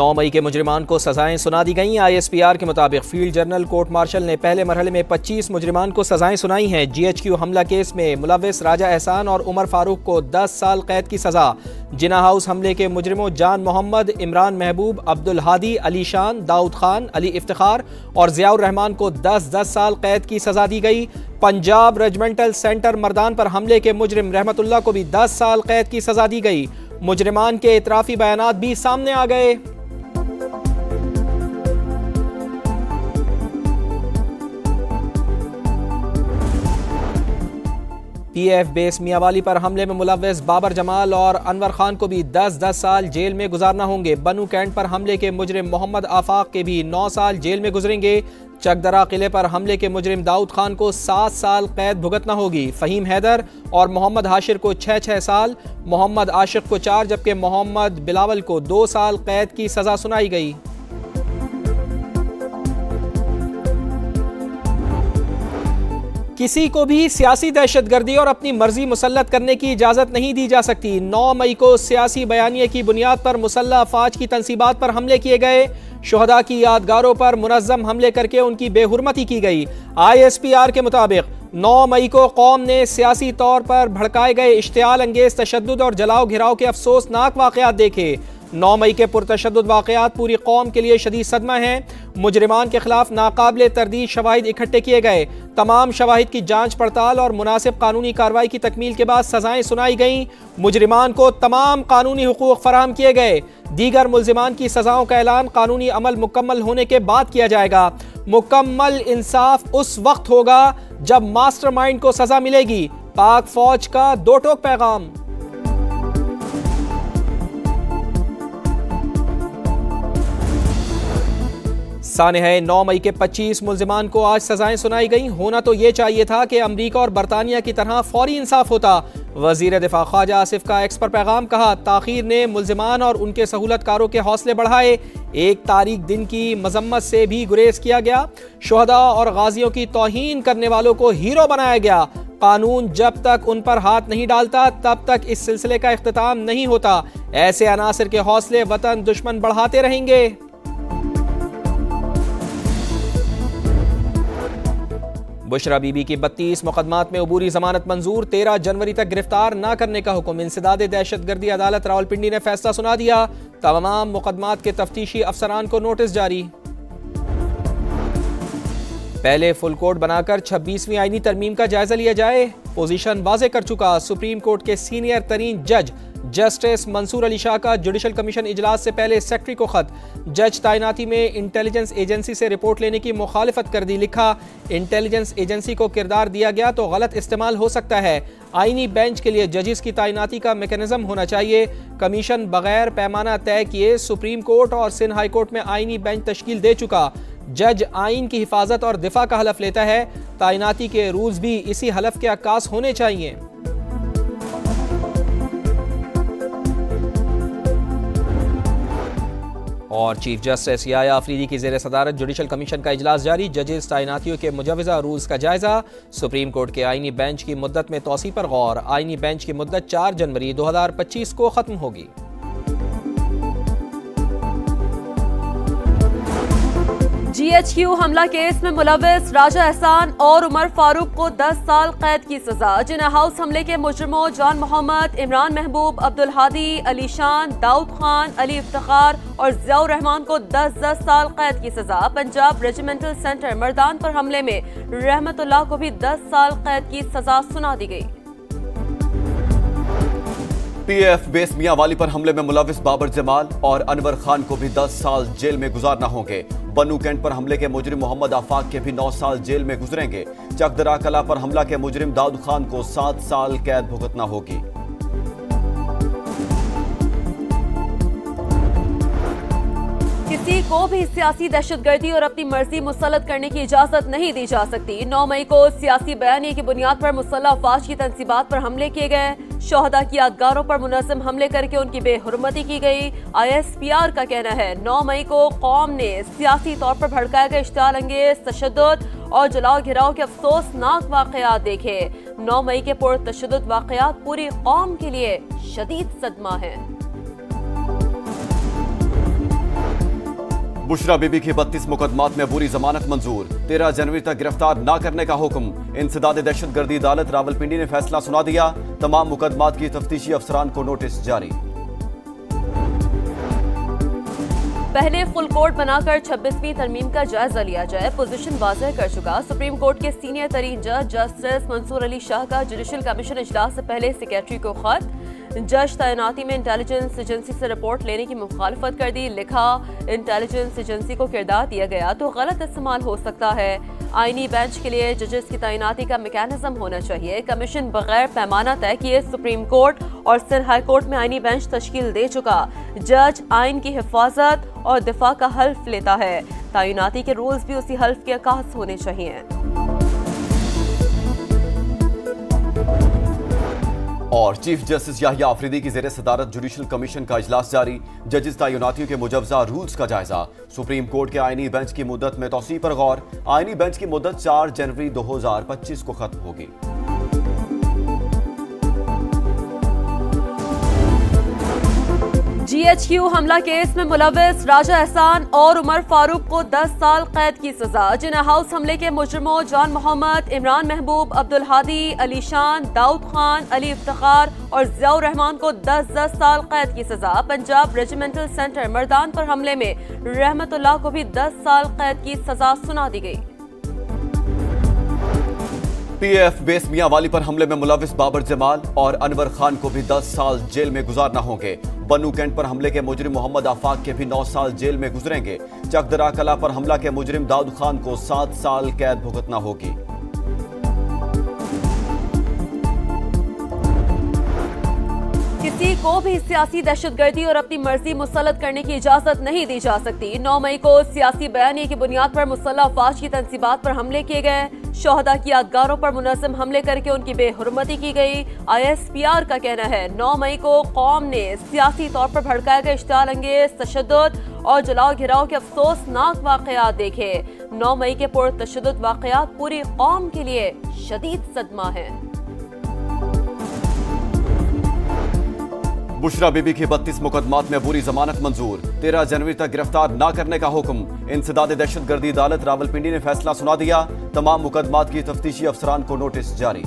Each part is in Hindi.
9 मई के मुजरिमान को सजाएं सुना दी गईं। ISPR के मुताबिक फील्ड जनरल कोर्ट मार्शल ने पहले मरहले में 25 मुजरिमान को सजाएं सुनाई हैं। GHQ हमला केस में मुलव्विस राजा एहसान और उमर फारूक को 10 साल कैद की सजा। जिना हाउस हमले के मुजरिमों जान मोहम्मद, इमरान महबूब, अब्दुल हादी, अली शान, दाऊद खान, अली इफ्तिखार और जियाउर रहमान को 10-10 साल कैद की सजा दी गई। पंजाब रेजिमेंटल सेंटर मर्दान पर हमले के मुजरिम रहमतुल्लाह को भी 10 साल कैद की सजा दी गई। मुजरिमान के इतराफी बयानात भी सामने आ गए। PF बेस मियांवाली पर हमले में मुलव्विस बाबर जमाल और अनवर खान को भी 10-10 साल जेल में गुजारना होंगे। बनू कैंट पर हमले के मुजरिम मोहम्मद आफाक के भी 9 साल जेल में गुजरेंगे। चकदरा किले पर हमले के मुजरिम दाऊद खान को 7 साल कैद भुगतना होगी। फ़हीम हैदर और मोहम्मद हाशिर को 6-6 साल, मोहम्मद आशिक को 4 जबकि मोहम्मद बिलावल को 2 साल कैद की सजा सुनाई गई। किसी को भी सियासी दहशतगर्दी और अपनी मर्जी मुसल्लत करने की इजाज़त नहीं दी जा सकती। 9 मई को सियासी बयानिए की बुनियाद पर मुसल्लह अफवाज की तनसीबात पर हमले किए गए। शुहदा की यादगारों पर मुनज़्ज़म हमले करके उनकी बेहुरमती की गई। ISPR के मुताबिक 9 मई को कौम ने सियासी तौर पर भड़काए गए इश्तियाल अंगेज तशद्दुद और जलाओ घिराव के अफसोसनाक वाक़यात देखे। 9 मई के पुरतशद्दुद वाक़यात पूरी कौम के लिए शदीद सदमा हैं। मुजरिमान के खिलाफ नाकाबिले तरदीद शवाहिद इकट्ठे किए गए। तमाम शवाहिद की जांच पड़ताल और मुनासिब कानूनी कार्रवाई की तकमील के बाद सजाएं सुनाई गईं। मुजरिमान को तमाम कानूनी हुकूक फराहम किए गए। दीगर मुल्जिमान की सजाओं का ऐलान कानूनी अमल मुकम्मल होने के बाद किया जाएगा। मुकम्मल इंसाफ उस वक्त होगा जब मास्टरमाइंड को सजा मिलेगी। पाक फौज का दो टोक पैगाम। साने है 9 मई के 25 मुल्जिमान को आज सजाएं सुनाई गई। होना तो ये चाहिए था कि अमरीका और बरतानिया की तरह फौरी इंसाफ होता। वजीर दिफा ख्वाजा आसिफ का एक्स पर पैगाम, कहा ताखीर ने मुल्जिमान और उनके सहूलतकारों के हौसले बढ़ाए। 1 तारीख दिन की मजम्मत से भी गुरेज किया गया। शुहदा और गाजियों की तौहीन करने वालों को हीरो बनाया गया। कानून जब तक उन पर हाथ नहीं डालता तब तक इस सिलसिले का इख्तिताम नहीं होता। ऐसे अनासर के हौसले वतन दुश्मन बढ़ाते रहेंगे। बुशरा बीबी की 32 मुकदमात में अबूरी जमानत मंजूर। 13 जनवरी तक गिरफ्तार न करने का हुक्म। इंसदाद दहशतगर्दी अदालत रावलपिंडी ने फैसला सुना दिया। तमाम मुकदमात के तफ्तीशी अफसरान को नोटिस जारी। पहले फुल कोर्ट बनाकर 26वीं आईनी तरमीम का जायजा लिया जाए। पोजीशन वाजे कर चुका सुप्रीम कोर्ट के सीनियर तरीन जज जस्टिस मंसूर अली शाह का जुडिशल कमीशन इजलास से पहले सेक्रेटरी को खत। जज तैनाती में इंटेलिजेंस एजेंसी से रिपोर्ट लेने की मुखालिफत कर दी। लिखा, इंटेलिजेंस एजेंसी को किरदार दिया गया तो गलत इस्तेमाल हो सकता है। आईनी बेंच के लिए जजिस की तैनाती का मैकेनिज्म होना चाहिए। कमीशन बगैर पैमाना तय किए सुप्रीम कोर्ट और सिंध हाई कोर्ट में आईनी बेंच तश्कील दे चुका। जज आइन की हिफाजत और दिफा का हलफ लेता है। तैनाती के रूल्स भी इसी हलफ के अक्कास होने चाहिए। और चीफ जस्टिस याया अफरीदी की ज़ेर सदारत जुडिशल कमीशन का इजलास जारी। जजेस तैनातियों के मुजवज़ा रूल्स का जायजा। सुप्रीम कोर्ट के आईनी बेंच की मुद्दत में तौसी पर गौर। आईनी बेंच की मुद्दत 4 जनवरी 2025 को खत्म होगी। GHQ हमला केस में मुलव्विस राजा एहसान और उमर फारूक को 10 साल कैद की सजा। जिना हाउस हमले के मुजरिमों जान मोहम्मद, इमरान महबूब, अब्दुल हादी, अली शान, दाऊद खान, अली इफ्तिखार और जियाउर रहमान को 10-10 साल कैद की सजा। पंजाब रेजिमेंटल सेंटर मर्दान पर हमले में रहमतुल्लाह को भी 10 साल कैद की सजा सुना दी गई। PF बेस मियांवाली पर हमले में मुलव्विस बाबर जमाल और अनवर खान को भी 10 साल जेल में गुजारना होंगे। बनू कैंट पर हमले के मुजरिम मोहम्मद आफाक के भी 9 साल जेल में गुजरेंगे। चकदरा कला पर हमला के मुजरिम दाऊद खान को 7 साल कैद भुगतना होगी। किसी को भी सियासी दहशतगर्दी और अपनी मर्जी मुसल्लत करने की इजाजत नहीं दी जा सकती। 9 मई को सियासी बयानी की बुनियाद पर मुसल्लह अफवाज की तनसीबात पर हमले किए गए। शोहदा की यादगारों पर मुनज़्ज़म हमले करके उनकी बेहुरमती की गई। ISPR का कहना है 9 मई को कौम ने सियासी तौर पर भड़काए गए इश्तियाल अंगेज तशद्दुद और जलाओ घिराव के अफसोसनाक वाक़यात देखे। 9 मई के पुरतशद्दुद वाक़यात पूरी कौम के लिए शदीद सदमा है। बुशरा बीबी की 32 मुकदमात में बुरी जमानत मंजूर, 13 जनवरी तक गिरफ्तार न करने का हुक्म। इंसदाद दहशतगर्दी अदालत रावलपिंडी ने फैसला सुना दिया, तमाम मुकदमात की तफ्तीशी अफसरान को नोटिस जारी। पहले फुल कोर्ट बनाकर 26वीं तरमीम का जायजा लिया जाए, पोजीशन वाज़ेह कर चुका। सुप्रीम कोर्ट के सीनियर तरीन जज जस्टिस मंसूर अली शाह का जुडिशल कमीशन इजलास से पहले सेक्रेटरी को खत। जज तैनाती में इंटेलिजेंस एजेंसी से रिपोर्ट लेने की मुखालफत कर दी। लिखा, इंटेलिजेंस एजेंसी को किरदार दिया गया तो गलत इस्तेमाल हो सकता है। आईनी बेंच के लिए जजेस की तैनाती का मैकेनिज्म होना चाहिए। कमीशन बगैर पैमाना तय किए सुप्रीम कोर्ट और सिंध हाई कोर्ट में आईनी बेंच तश्कील दे चुका। जज आइन की हिफाजत और दिफा का हल्फ लेता है। तैनाती के रूल्स भी उसी हल्फ के अकास होने चाहिए। और चीफ जस्टिस याहिया आफरीदी की ज़ेरे सदारत जुडिशल कमीशन का इजलास जारी, जजेस तैनातियों के मुजवजा रूल्स का जायजा। सुप्रीम कोर्ट के आईनी बेंच की मुद्दत में तौसी पर गौर। आईनी बेंच की मुद्दत 4 जनवरी 2025 को खत्म होगी। GHQ हमला केस में मुलविस राजा एहसान और उमर फारूक को 10 साल कैद की सजा। जिन्ना हाउस हमले के मुजरिमों जान मोहम्मद, इमरान महबूब, अब्दुल हादी, अली शान, दाऊद खान, अली इफ्तिखार और जियाउर रहमान को 10 साल कैद की सजा। पंजाब रेजिमेंटल सेंटर मर्दान पर हमले में रहमतुल्लाह को भी 10 साल कैद की सजा सुना दी गई। PF बेस मियां वाली पर हमले में मुलविस बाबर जमाल और अनवर खान को भी 10 साल जेल में गुजारना होंगे। बनू कैंट पर हमले के मुजरिम मोहम्मद आफाक के भी 9 साल जेल में गुजरेंगे। चकदरा कला पर हमला के मुजरिम दाऊद खान को 7 साल कैद भुगतना होगी। किसी को भी सियासी दहशतगर्दी और अपनी मर्जी मुसल्लत करने की इजाजत नहीं दी जा सकती। 9 मई को सियासी बयानी की बुनियाद पर मुसल्लह अफवाज की तंसीबात पर हमले किए गए। शोहदा की यादगारों पर मुनज़्ज़म हमले करके उनकी बेहुरमती की गई। ISPR का कहना है 9 मई को कौम ने सियासी तौर पर भड़काए गए इश्तिआल अंगेज तशद्दुद और जलाओ घिराव के अफसोसनाक वाकयात देखे। 9 मई के पुरतशद्दुद वाकयात पूरी कौम के लिए शदीद सदमा है। बुशरा बीबी की 32 मुकदमात में बुरी जमानत मंजूर, 13 जनवरी तक गिरफ्तार न करने का हुक्म। इंसदाद दहशतगर्दी अदालत रावलपिंडी ने फैसला सुना दिया, तमाम मुकदमात की तफ्तीशी अफसरान को नोटिस जारी।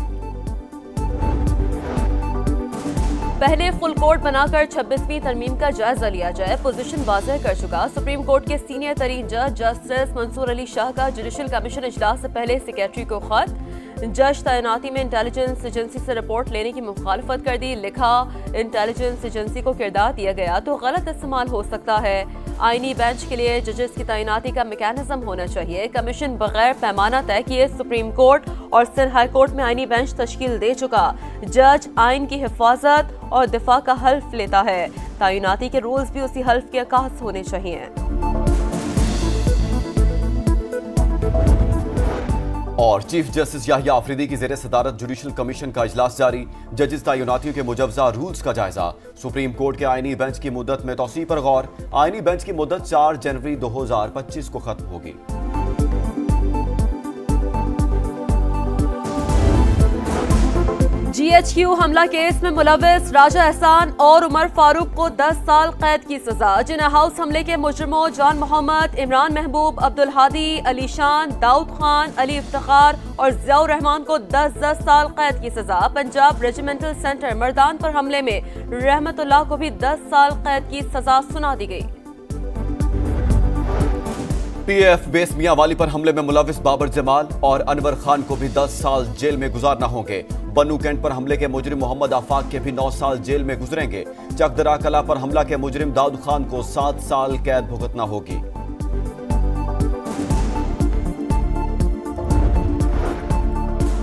पहले फुल कोर्ट बनाकर 26वीं तरमीम का जायजा लिया जाए, पोजीशन वाज़ेह कर चुका। सुप्रीम कोर्ट के सीनियर तरीन जज जस्टिस मंसूर अली शाह का जुडिशल कमीशन इजलास से पहले सेक्रेटरी को खत। जज तैनाती में इंटेलिजेंस एजेंसी से रिपोर्ट लेने की मुखालफत कर दी। लिखा, इंटेलिजेंस एजेंसी को किरदार दिया गया तो गलत इस्तेमाल हो सकता है। आईनी बेंच के लिए जजेस की तैनाती का मैकेनिज्म होना चाहिए। कमीशन बगैर पैमाना तय किए सुप्रीम कोर्ट और सिंध हाई कोर्ट में आईनी बेंच तश्कील दे चुका। जज आइन की हिफाजत और दिफा का हल्फ लेता है। तैनाती के रूल्स भी उसी हल्फ के अकास होने चाहिए। और चीफ जस्टिस याहिया आफरीदी की ज़ेरे सदारत जुडिशल कमीशन का इजलास जारी, जजेस तैनातियों के मुजवजा रूल्स का जायजा। सुप्रीम कोर्ट के आईनी बेंच की मुद्दत में तौसी पर गौर। आईनी बेंच की मुद्दत 4 जनवरी 2025 को खत्म होगी। GHQ हमला केस में मुलविस राजा एहसान और उमर फारूक को 10 साल कैद की सजा। जिन्ना हाउस हमले के मुजरिमों जान मोहम्मद, इमरान महबूब, अब्दुल हादी, अली शान, दाऊद खान, अली इफ्तिखार और जियाउर रहमान को 10 साल कैद की सजा। पंजाब रेजिमेंटल सेंटर मर्दान पर हमले में रहमतुल्लाह को भी 10 साल कैद की सजा सुना दी गई। PF बेस मियां वाली पर हमले में मुलविस बाबर जमाल और अनवर खान को भी 10 साल जेल में गुजारना होंगे। बनू कैंट पर हमले के मुजरिम मोहम्मद आफाक के भी 9 साल जेल में गुजरेंगे। चकदरा कला पर हमला के मुजरिम दाऊद खान को 7 साल कैद भुगतना होगी।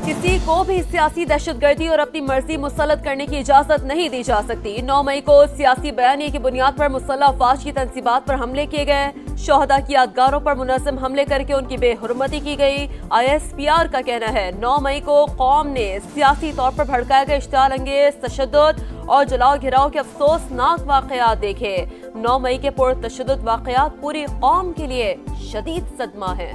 किसी को भी सियासी दहशतगर्दी और अपनी मर्जी मुसल्लत करने की इजाजत नहीं दी जा सकती। 9 मई को सियासी बयानी की बुनियाद पर मुसल्लह अफवाज की तंसीबात पर हमले किए गए। शोहदा की यादगारों पर मुनज़्ज़म हमले करके उनकी बेहुरमती की गई। ISPR का कहना है 9 मई को कौम ने सियासी तौर पर भड़काए गए इश्तिआल अंगेज तशद्दुद और जलाओ घिराव के अफसोसनाक वाकयात देखे। 9 मई के पुरतशद्दुद वाकयात पूरी कौम के लिए शदीद सदमा है।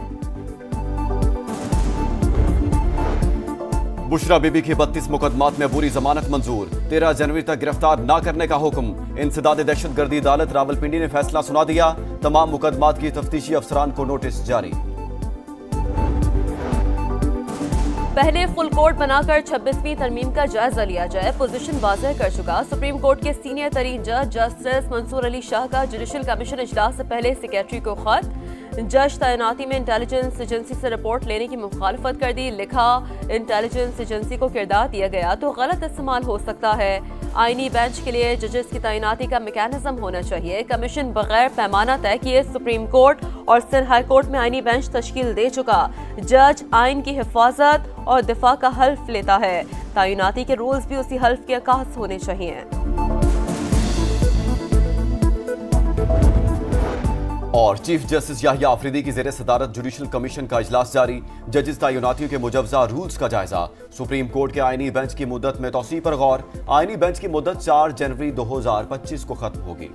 बुशरा बीबी की 32 मुकदमात में बुरी जमानत मंजूर, 13 जनवरी तक गिरफ्तार न करने का हुक्म। इंसदाद दहशतगर्दी अदालत रावलपिंडी ने फैसला सुना दिया, तमाम मुकदमात की तफ्तीशी अफसरान को नोटिस जारी। पहले फुल कोर्ट बनाकर 26वीं तरमीम का जायजा लिया जाए, पोजीशन वाज़ेह कर चुका सुप्रीम कोर्ट के सीनियर तरीन जज जस्टिस मंसूर अली शाह का जुडिशल कमीशन इजलास से पहले सेक्रेटरी को खत। जज तैनाती में इंटेलिजेंस एजेंसी से रिपोर्ट लेने की मुखालफत कर दी, लिखा इंटेलिजेंस एजेंसी को किरदार दिया गया तो गलत इस्तेमाल हो सकता है। आईनी बेंच के लिए जजेस की तैनाती का मैकेनिज्म होना चाहिए। कमीशन बगैर पैमाना तय किए सुप्रीम कोर्ट और सिंध हाई कोर्ट में आईनी बेंच तश्कील दे चुका। जज आइन की हिफाजत और दिफा का हल्फ लेता है, तैनाती के रूल्स भी उसी हल्फ के अकास होने चाहिए। और चीफ जस्टिस याहिया आफरीदी की ज़ेर सदारत जुडिशल कमीशन का इजलास जारी, जजेस तैनातियों के मुजवजा रूल्स का जायजा। सुप्रीम कोर्ट के आईनी बेंच की मुद्दत में तौसीह पर गौर, आईनी बेंच की मुद्दत 4 जनवरी 2025 को खत्म होगी।